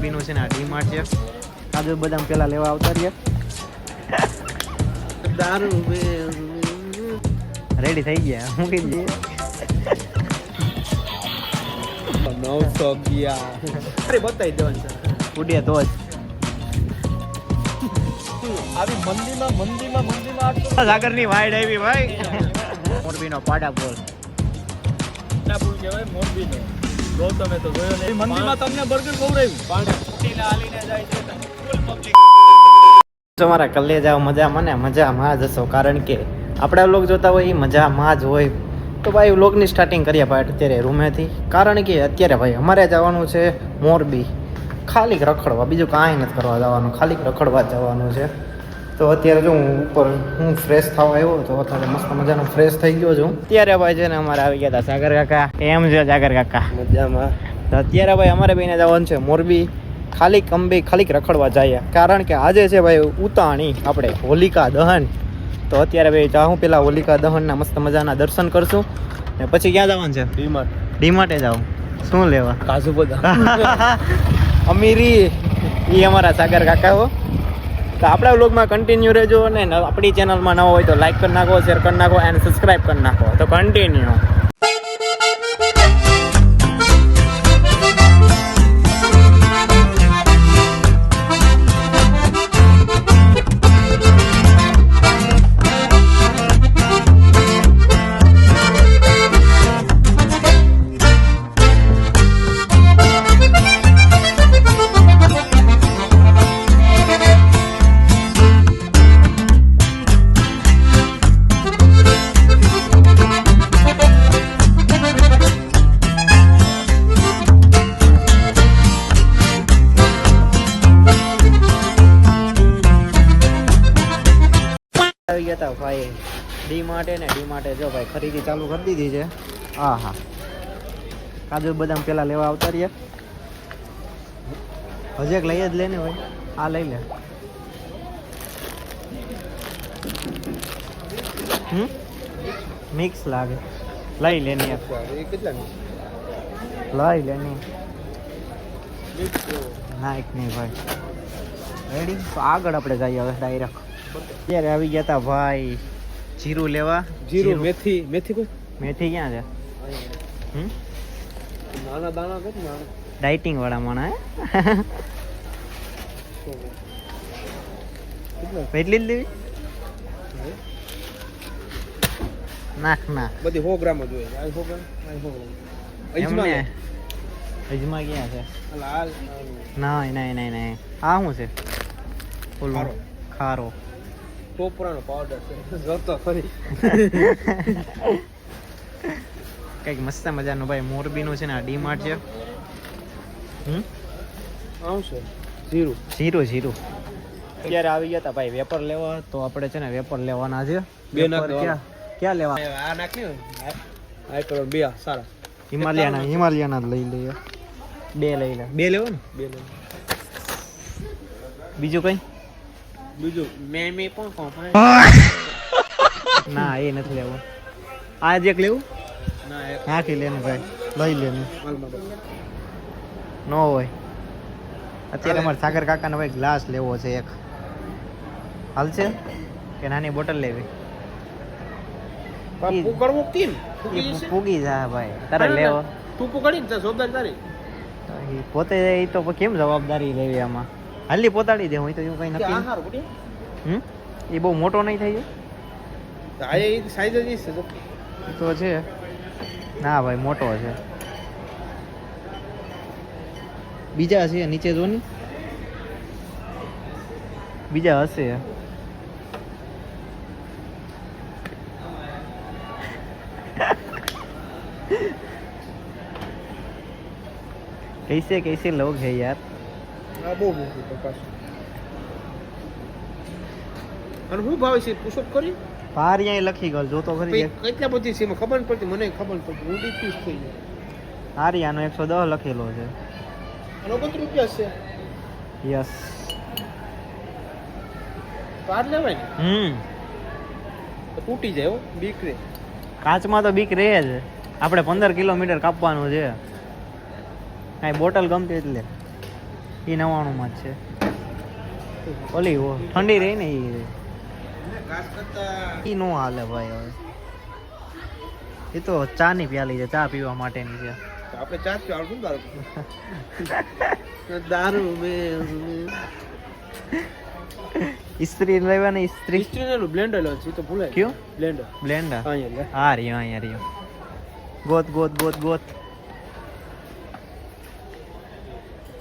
મોરબીનું છે ને આ ડીમાર્ટ છે. કાજુ બદામ પેલા લેવા આવતા રહ્યા. દારૂ રેડી થઈ ગયા. હું કઈ દઈએ 911 અરે બતાવી દેવાનું છે. ઉડે તો જ આવી મંદીમાં સાગરની વાઈડ આવી ભાઈ. મોરબીનો પાડા બોલ ના બોલ કહેવાય મોરબીનો. જો તમે તો જોયો નહીં મંદીમાં તમને બર્ગર ખવડાવ્યું પાડા ફૂટીને હાલીને જાય છે ફૂલ પબ્લિક. તમારા કલ્લે જાવ મજામાં જ હશો, કારણ કે આપણા વ્લોગ જોતા હોય એ મજામાં જ હોય. તો ભાઈ વ્લોગની સ્ટાર્ટિંગ કરીએ ભાઈ અત્યારે રૂમેથી, કારણ કે અત્યારે ભાઈ અમારે જવાનું છે મોરબી ખાલી રખડવા, બીજું કાંઈ નથી કરવા જવાનું, ખાલી રખડવા જ જવાનું છે. તો અત્યારે જો હું ફ્રેશ થવા આવ્યો તો અત્યારે મસ્ત મજાનો ફ્રેશ થઈ ગયો છું. અત્યારે ભાઈ છે ને અમારે આવી ગયા હતા સાગર કાકા. એમ છે સાગર કાકા મજામાં? તો અત્યારે ભાઈ અમારે બેને જવાનું છે મોરબી ખાલી રખડવા જઈએ, કારણ કે આજે છે ભાઈ ઉતાણી આપણે હોલિકા દહન. તો અત્યારે ભાઈ જાઉં પેલા હોલિકા દહનના મસ્ત મજાના દર્શન કરશું ને પછી ક્યાં જવાનું છે? ડીમાર્ટે જાઉં. શું લેવા? કાજુ બદામ અમીરી એ અમારા સાગર કાકા હો. તો આપણા વ્લોગમાં કન્ટિન્યુ રહેજો અને આપણી ચેનલમાં નવો હોય તો લાઈક કરી નાખો, શેર કરી નાખો અને સબસ્ક્રાઈબ કરી નાખો. તો કન્ટિન્યુ આવી ગયા હતા ભાઈ ડીમાર્ટે જો ભાઈ ખરીદી ચાલુ કરી દીધી છે. હા કાજુ બદામ પેલા લેવા આવતા રહ્યા. હજી એક લઈ જ લે ને ભાઈ, આ લઈ લે. મિક્સ લાગે, લઈ લે ને લઈ લે ને નાઈક નહીં ભાઈ. રેડી? તો આગળ આપણે જઈએ હવે ડાયરેક્ટ. અત્યારે આવી ગયા હતા ભાઈ જીરું લેવા. જીરું મેથી કોઈ મેથી ક્યાં છે? નાના દાણા કઈ નાના ડાયટિંગ વાળા માણા એટલી જ લેવી? નાખ બધી 100 ગ્રામ જ હોય. 100 ગ્રામ અજમા ક્યાં છે? લાલ નહીં આ શું છે? ઓલું ખારો ટોપરાનો પાવડર છે. જોતો ફરી કઈક મસ્ત મજાનું ભાઈ મોરબીનું છે ને આ ડીમાર્ટ છે. આવશે જીરું અત્યારે આવી ગયા હતા ભાઈ વેપર લેવા. તો આપણે છે ને વેપર લેવાના છે. બે નાખ ક્યાં લેવા? આ નાખ ને આ કરો બે સારા હિમાલયાના લઈ લઈએ. બે લઈ લે. બે લેવો ને? બે લે. બીજું કઈ? બીજું મેં પણ ના એ નથી લેવું. આ જ એક લેવું? ના એક નાખી લે ને ભાઈ, લઈ લે ને. ન હોય અત્યારે અમારે સાગર કાકાને ભાઈ ગ્લાસ લેવો છે એક. હાલશે કે નાની બોટલ લેવી? કરવું તીન પૂગી જા ભાઈ. તારે લેવો તું પકડી જ સોદાર તારી પોતે એ તો કેમ જવાબદારી લેવી આમાં? હાલી પોતાડી દે. હું તો એવું કઈ નથી. એ બહુ મોટો નહીં થઈ જાય સાઈઝ જ તો છે. ના ભાઈ મોટો છે. બીજા છે નીચે જો ને, બીજા હશે. कैसे लोग है यार. આ બહુ મોટું પ્રકાશ. અને હું ભાવ છે પુશઅપ કરી પાર અહીંયા લખી ગયો જોતો ખરી. કેટલા બધી છે ખબર પડતી, મને ખબર પડતી. હું ડિફ્યુઝ થઈ ગયો. આરિયાનો 110 લખેલો છે. અને 29 રૂપિયા છે. યસ. પાર લેવાય ને તો તૂટી જાય હો, બીક રે. કાચમાં તો બીક રહે જ. આપણે 15 કિલોમીટર કાપવાનું છે. કાંઈ બોટલ ગમતી એટલે એ 99 માં જ છે. ઓલી ઠંડી રહી ને એ નો હાલે ભાઈ. હવે એ તો ચા ની પ્યાલી છે, ચા પીવા માટેની છે. આપણે ચા પીવા શું દારૂ ઇસ્ત્રી લેવાની. ઇસ્ત્રી સ્ટ્રીનું બ્લેન્ડર લો છે તો ભૂલાય. કયું બ્લેન્ડર? બ્લેન્ડર. અહીંયા લે. હા રહ્યો અહીંયા રહ્યો. ગોત ગોત ગોત ગોત.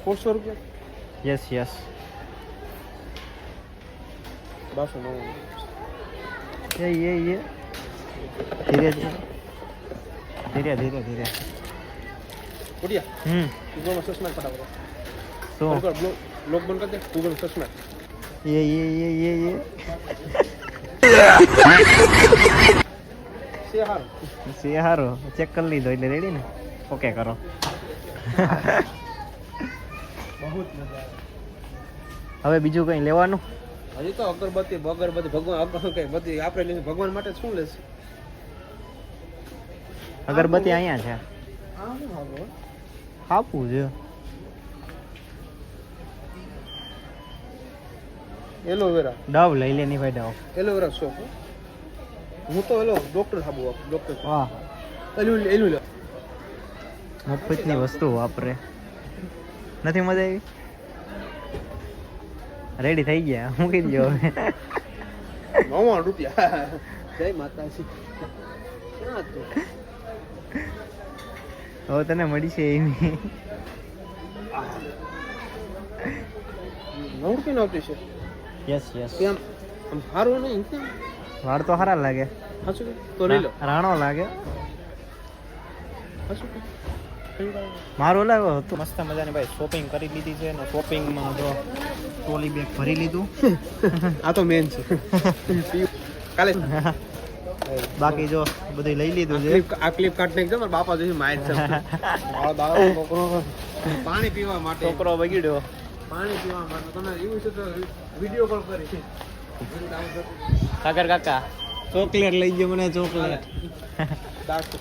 400 રૂપિયા. Yes yes. 299. ये धीरे धीरे धीरे धीरे धीरे. बढ़िया. गूगल में सर्च मार फटाफट. तो ब्लॉग बंद कर दे. गूगल में सर्च मार. ये से हारो चेक कर लीधो એટલે રેડી ને. ઓકે કરો. बहुत मजा આવે. હવે બીજું કઈ લેવાનું? હજી તો અગરબત્તી ભગવાન કઈ બધી આપણે લઈને ભગવાન માટે શું લેશે? અગરબત્તી અહીંયા છે. આપવું છે. એલોવેરા. ડવ લઈ લે ની ભાઈ ડવ. Aloe vera shop. હું તો ડોક્ટર સાબુ ડોક્ટર. વાહ. એલું લે. મફતની વસ્તુ વાપરે. નથી મજા આવી? રેડી થઈ ગયા. મૂકી દો હવે. 99 રૂપિયા. જય માતાજી. હવે તને મળી છે એની. 9 રૂપિયા આપી છે. Yes yes. કેમ આમ સારું નહીં કેમ? વાળ તો સારા લાગે. હાચું તો લઈ લો. રાણો લાગે. હાચું મારું લાવ્યો હતો. મસ્ત મજાની ભાઈ શોપિંગ કરી લીધી છે ને શોપિંગમાં જો ટ્રોલી બેગ ભરી લીધું. આ તો મેન છે. કાલે બાકી જો બધું લઈ લીધું છે. આ ક્લિપ કાઢ નાખજો મારા બાપા જોઈ માર છે. મારો દાદા છોકરો પાણી પીવા માટે. છોકરો બગડ્યો. પાણી પીવા માટે તમે એવું છે તો વિડિયો કોલ કરી. સાગર કાકા ચોકલેટ લઈ ગયો મને. ચોકલેટ ડાર્ક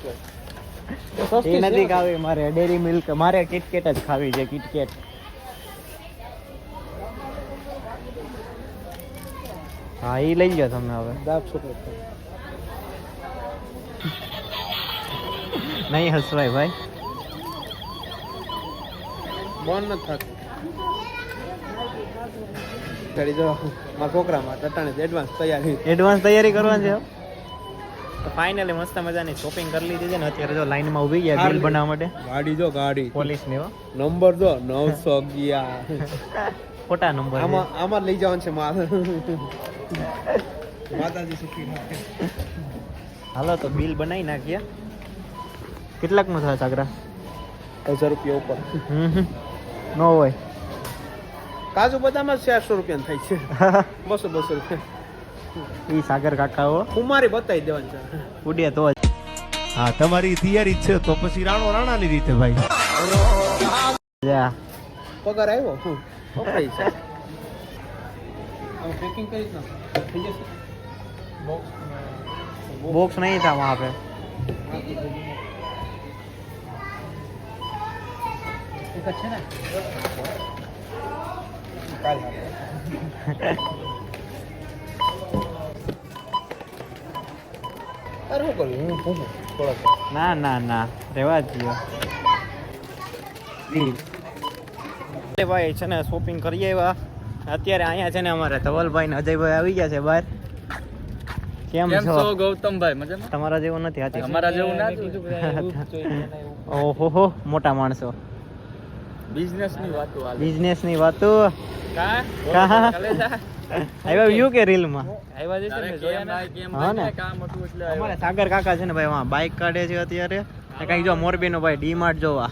ચોકલેટ એ નથી ખાવી મારે. ડેરી મિલ્ક મારે કિટકેટ જ ખાવી છે. કિટકેટ. હા એ લઈ ગયો તમે હવે. ડાર્ક ચોકલેટ નહીં હસવાય ભાઈ. બોન ન થાક. ગાડી જો મારા છોકરામાં ટટાણે એડવાન્સ તૈયારી કરવાની છે. તો ફાઇનલી મસ્ત મજાની શોપિંગ કરી લીધી છે ને અત્યારે જો લાઈનમાં ઊભી ગયા બિલ બનાવવા માટે. ગાડી જો ગાડી પોલીસ ની હો. નંબર જો 911. ખોટા નંબર. આમાં લઈ જવાનું છે માલ. માતાજી સુખી રાખે. હાલો તો બિલ બનાવી નાખીએ. કેટલાક નું થાય સાગરા? 1000 રૂપિયા ઉપર. નો હોય. કાજુ બદામ જ 400 રૂપિયા થાય છે. 200 રૂપિયા. ઈ સાગર કાકા હો. કુમારી બતાવી દેવાની છે. ઉડે તો જ. હા તમારી તૈયારી છે તો પછી રાણાની રીતે ભાઈ. જા પગાર આવ્યો. વપરાય છે. હવે પેકિંગ કરી ના થઈ જશે. બોક્સ નહીં था वहाँ पे. એક છે ને કાલ અરે હું કરું હું થોડા ના ના ના રહેવા જ દો. ભાઈ છે ને શોપિંગ કરી આવ્યા. અત્યારે અહીંયા છે ને અમારે ધવલભાઈ ને અજયભાઈ આવી ગયા છે બહાર. કેમ છો ગૌતમભાઈ? મજામાં? તમારા જેવું નથી. હાથી અમારા જેવું ના. ઓહો હો મોટા માણસો. બિઝનેસ ની વાતો હાલે. બિઝનેસ ની વાતો. કા આવ્યા વ્યૂ કે રીલ માં આવ્યા છે ને જોયા ના કેમ હા ને કામ હતું એટલે અમારે સાગર કાકા છે ને ભાઈ વાં બાઇક કાઢે છે અત્યારે. કઈ જો મોરબી નો ભાઈ ડીમાર્ટ જોવા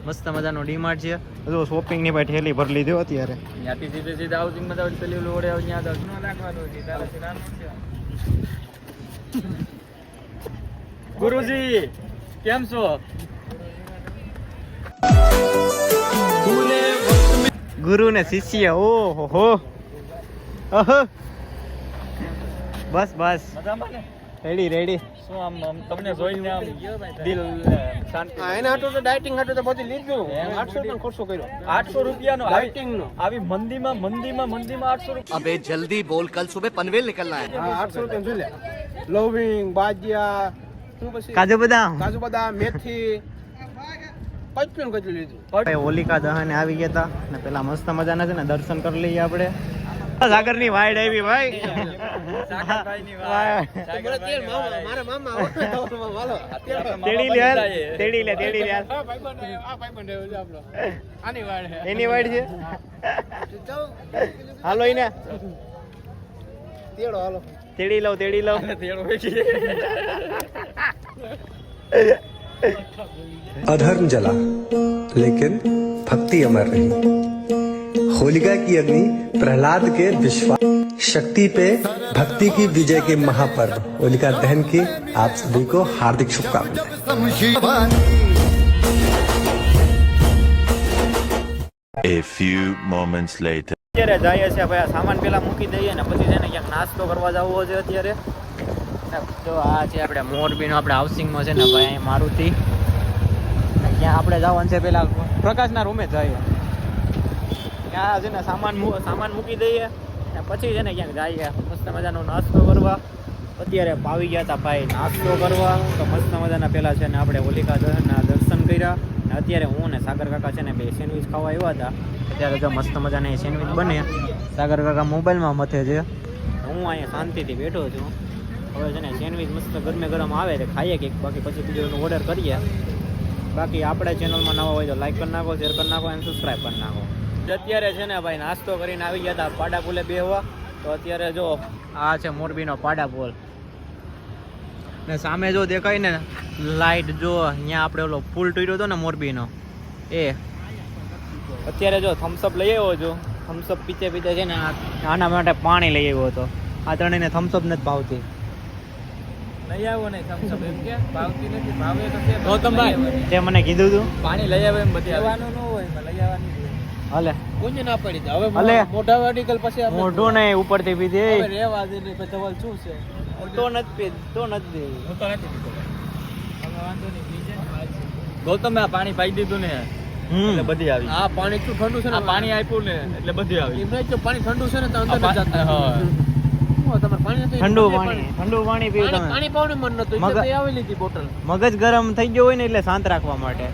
મસ્ત મજાનો ડીમાર્ટ છે. જો શોપિંગ ની ભાઈ ઠેલી ભરી લીધો અત્યારે. ત્યાંથી સીધે હાઉસિંગ માં જાવ પેલી ઓળે આવ ત્યાં જાવ ન રાખવાનું છે તારાથી નાનું છે. ગુરુજી કેમ છો? ગુરુ ને શિષ્ય. ઓહો હો. બસ બસ. મજામાં ને? Ready ready. શું આમ તમને જોઈને આમ દિલ શાંતિ. એના હાટું તો ડાયટિંગ હાટું તો બધું લીધું. 800 રૂપિયા ખર્ચો કર્યો. 800 રૂપિયાનો ડાયટિંગ નો. આવી મંદીમાં 800 રૂપિયા. अबे जल्दी बोल कल सुबह पनवेल निकलना है। હા 800 રૂપિયા જોઈ લે. લવિંગ, બાજિયા, શું પછી કાજુ બદામ. કાજુ બદામ, મેથી કેટલું લીધું. ભાઈ હોલિકા દહન આવી ગયા હતા ને પેલા મસ્ત મજાના છે ને દર્શન કરી લઈએ આપણે. સાગરની વાઈડ આવી ભાઈ. સાગરભાઈની વાત. સાગરભાઈની વાત. મારા મામા વાલો તેડી લે યાર. તેડી લે યાર. આ ભાઈબંધ આવ્યો છે આપણો. આની વાડ છે. એની વાઈડ છે. હાલો ઈને તેડો હાલો. તેડી લઉં તેડો વેચી. अधर्म जला लेकिन भक्ति अमर रही। होलिका की अग्नि प्रहलाद के विश्वास शक्ति पे भक्ति की विजय के महापर्व होलिका दहन की आप सभी को हार्दिक शुभकामनाएं। A few moments later. અત્યારે જઈએ છે ભાઈ, આ સામાન પેલા મૂકી દઈએ ને પછી છે ને ક્યાંક નાસ્તો કરવા જવો છે અત્યારે. તો આ છે આપણે મોરબીનો આપણે હાઉસિંગમાં છે ને ભાઈ અહીં મારુતિ. ત્યાં આપણે જવાનું છે પેલા પ્રકાશના રૂમે જઈએ. ત્યાં છે ને સામાન મૂકી દઈએ ને પછી છે ને ક્યાંક જઈએ મસ્ત મજાનો નાસ્તો કરવા. અત્યારે આવી ગયા હતા ભાઈ નાસ્તો કરવા. તો મસ્ત મજાના પેલા છે ને આપણે હોલિકા દહનના દર્શન કર્યા. ને અત્યારે હું ને સાગર કાકા છે ને બે સેન્ડવિચ ખાવા આવ્યા હતા. અત્યારે જો મસ્ત મજાના સેન્ડવિચ બને. સાગર કાકા મોબાઈલમાં મથે છે, હું અહીંયા શાંતિથી બેઠો છું. હવે છે ને સેન્ડવિચ મસ્ત ગરમે ગરમ આવે છે, ખાઈએ કંઈક, બાકી પછી બીજું ઓર્ડર કરીએ. બાકી આપણે ચેનલમાં નવા હોય તો લાઈક કરી નાખો, શેર કરી નાખો અને સબસ્ક્રાઈબ કરી નાખો. અત્યારે છે ને ભાઈ નાસ્તો કરીને આવી ગયા હતા પાડા પુલે બેહવા. તો અત્યારે જો આ છે મોરબીનો પાડા પુલ ને સામે જો દેખાય ને લાઈટ, જો અહીંયા આપણે ઓલો પુલ તૂટ્યો હતો ને મોરબીનો એ. અત્યારે જો થમ્સઅપ લઈ આવ્યો છું. થમ્સઅપ પીતે પીતે છે ને આના માટે પાણી લઈ આવ્યો હતો. આ ત્રણેયને થમ્સઅપ નથી ભાવતી. લઈ આવો ને થમ્સઅપ એમ કે ભાવતી નથી. ભાવે તો છે. ગૌતમભાઈ તે મને કીધું તું પાણી લઈ આવે એમ બધી આવવાનું ન હોય લઈ આવવાની. હાલે કોઈને ના પડી દે. હવે અલે. મોઢા વાડીકલ પછી આપણે મોઢું ને ઉપરથી પીધી. હવે રહેવા દે ને પછી સવાલ શું છે. તો નથી પીધી, તો નથી દેવી. હું તો નથી પીતો. હવે વાંધો નહીં પી જાય. ગૌતમ આ પાણી પાઈ દીધું ને એટલે બધી આવી. આ પાણી એટલું ઠંડુ છે ને. આ પાણી આપ્યું ને એટલે બધી આવી. એમ નહીં, જો પાણી ઠંડુ છે ને તો અંદર જ જતા. હા. તમારે પાણી નથી. ઠંડુ પાણી પીવું તમે. પાણી પાવાનું મન નતું મગજ- એટલે આવી લીધી બોટલ. મગજ ગરમ થઈ ગયો હોય ને એટલે શાંત રાખવા માટે.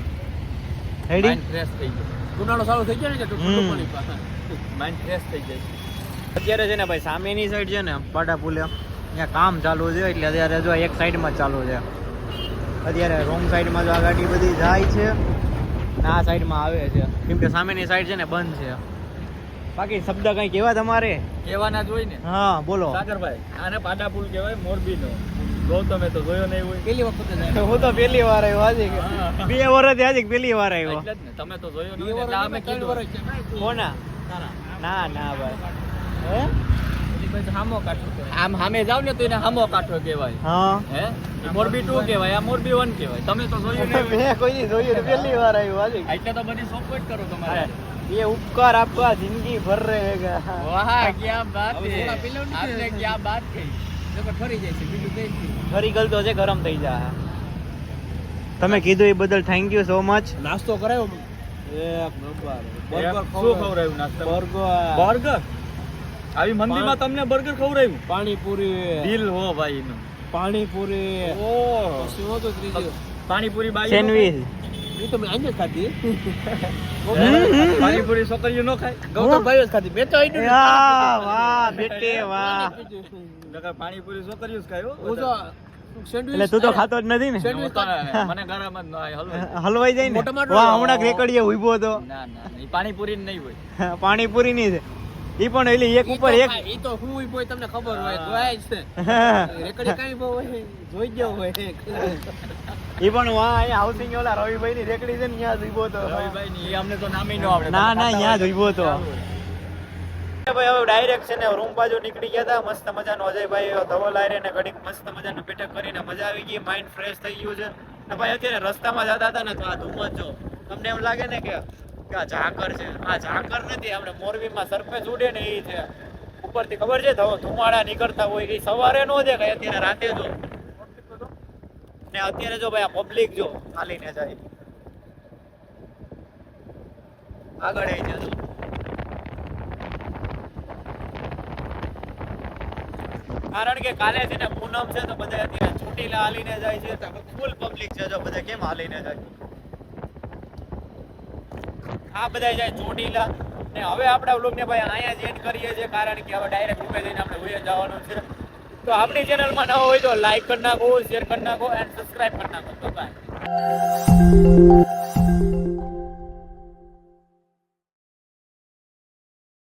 રેડી? માઇન્ડ ફ્રેશ થઈ જાય. ઉનાળો સારો થઈ જાય ને એટલે ઠંડુ પાણી પા. માઇન્ડ ફ્રેશ થઈ જાય. અત્યારે છે ને ભાઈ સામેની સાઈડ છે ને પાટા પુલે ત્યાં કામ ચાલુ છે એટલે અત્યારે જો એક સાઈડમાં જ ચાલુ છે. અત્યારે રોંગ સાઈડમાં જો આ ગાડી બધી જાય છે ને આ સાઈડમાં આવે છે, કેમ કે સામેની સાઈડ છે ને બંધ છે. બાકી શબ્દ કઈ કહેવા તમારે? કહેવાના જ હોય ને. હા બોલો. સાગરભાઈ આને પાટા પુલ કહેવાય મોરબીનો. ગૌતમે તો જોયો નહીં હોય. પેલી વખત જ આવ્યો. હું તો પહેલી વાર આવ્યો આજે. હા. 2 વર્ષથી આજે પહેલી વાર આવ્યો. એટલે જ ને તમે તો જોયો બે નહીં એટલે વર્ષ અમે ત્રણ કીધું. વર્ષ છે. કોના? ના ના ભાઈ. હે? હામો કાઠો કહેવાય. આમ સામે જાવ ને તો એને હામો કાઠો કહેવાય. હા. હે એ મોરબી 2 કહેવાય, આ મોરબી 1 કહેવાય. તમે તો જોયું નહીં. મેં કોઈ જોયું નહીં, પહેલી વાર આવ્યો આજે. એટલે તો બધી સપોર્ટ કરો તમારે. ये उपकार आपका जिंदगी भर रहेगा. વાહ ક્યાં બાત હવે છે. થોડા પેલા નથી આપને આવ્યા. ક્યાં બાત કહી. નકર ઠરી જાય છે બીજું કઈ નહીં. ફરી ગલતો છે, ગરમ થઈ જાય. તમે કીધું એ બદલ થેન્ક યુ સો મચ. નાસ્તો કરાયો એક નંબર. બર્ગર શું ખવડાવ્યું નાસ્તામાં? બર્ગર? આવી મંદીમાં તમને બર્ગર ખવડાવ્યું? પાણીપુરી, દિલ હો ભાઈ એનું. પાણીપુરી. ઓહ શું હતું ત્રીજું? પાણીપુરી બાઈ સેન્ડવીચ. એ તો મેં આજે જ ખાધી. પાણીપુરી છોકરીઓ નો ખાય. ગૌતમભાઈ જ ખાધી. મેં તો આઈડી વાહ બેટે વાહ. નકર પાણીપુરી છોકરીઓ જ ખાય હો. હું તો સેન્ડવિચ એટલે તું તો ખાતો જ નથી ને? હું તો મને ગરમ જ ન આવે હલવાય. હલવાઈ જાય ને. મોટા મોટા વાહ હમણાં રેકડીએ ઉભો હતો. ના ના એ પાણીપુરી જ નહીં હોય. પાણીપુરી ની છે ઈ પણ એલી એક ઉપર એક. ઈ તો હું બોય તમને ખબર હોય જોયા જ છે. રેકડી કાઈ બહુ હોય જોઈ ગયો હોય. ઈ પણ વાહ અહીંયા હાઉસિંગ ઓલા રવિભાઈ ની રેકડી છે ને ત્યાં જ ઉભો હતો. રવિભાઈ ની એ અમને તો નામે ન આવડે. ના ના ત્યાં જ ઉભો હતો. ભાઈ હવે ડાયરેક્ટ છે ને રૂમ બાજુ નીકળી ગયા હતા. મસ્ત મજાનો અજયભાઈ ધવલ આયરે ને ઘડીક મસ્ત મજાનું બેઠક કરીને મજા આવી ગઈ, માઇન્ડ ફ્રેશ થઈ ગયું છે. ને ભાઈ અત્યારે રસ્તામાં જતા હતા ને તો આ ધુમ્મસ જો તમને એમ લાગે ને કે આ ઝાકર છે. આ ઝાકર નથી, આપણે મોરબીમાં સરપંચ ઉડે ને એ છે ઉપરથી, ખબર છે ધુમાડા નીકળતા હોય એ સવારે નો દેખાય, અત્યારે રાતે જો ને અત્યારે જો ભાઈ આ પબ્લિક જો ચાલીને જાય આગળ આવી જજો. કારણ કે કાલે છે ને પૂનમ છે તો બધા અત્યારે ચોટીલા હાલીને જાય છે તો ફૂલ પબ્લિક છે જો બધા કેમ હાલીને જાય આ બધા જાય ચોટીલા ને હવે આપણા વ્લોગને ભાઈ અહીંયા જ એન્ડ કરીએ છીએ કારણ કે હવે ડાયરેક્ટ રૂમે જઈને આપણે હોઈએ જવાનું છે તો આપણી ચેનલમાં ન હોય તો લાઈક કરી નાખો શેર કરી નાખો એન્ડ સબસ્ક્રાઇબ કરી નાખો. બાય.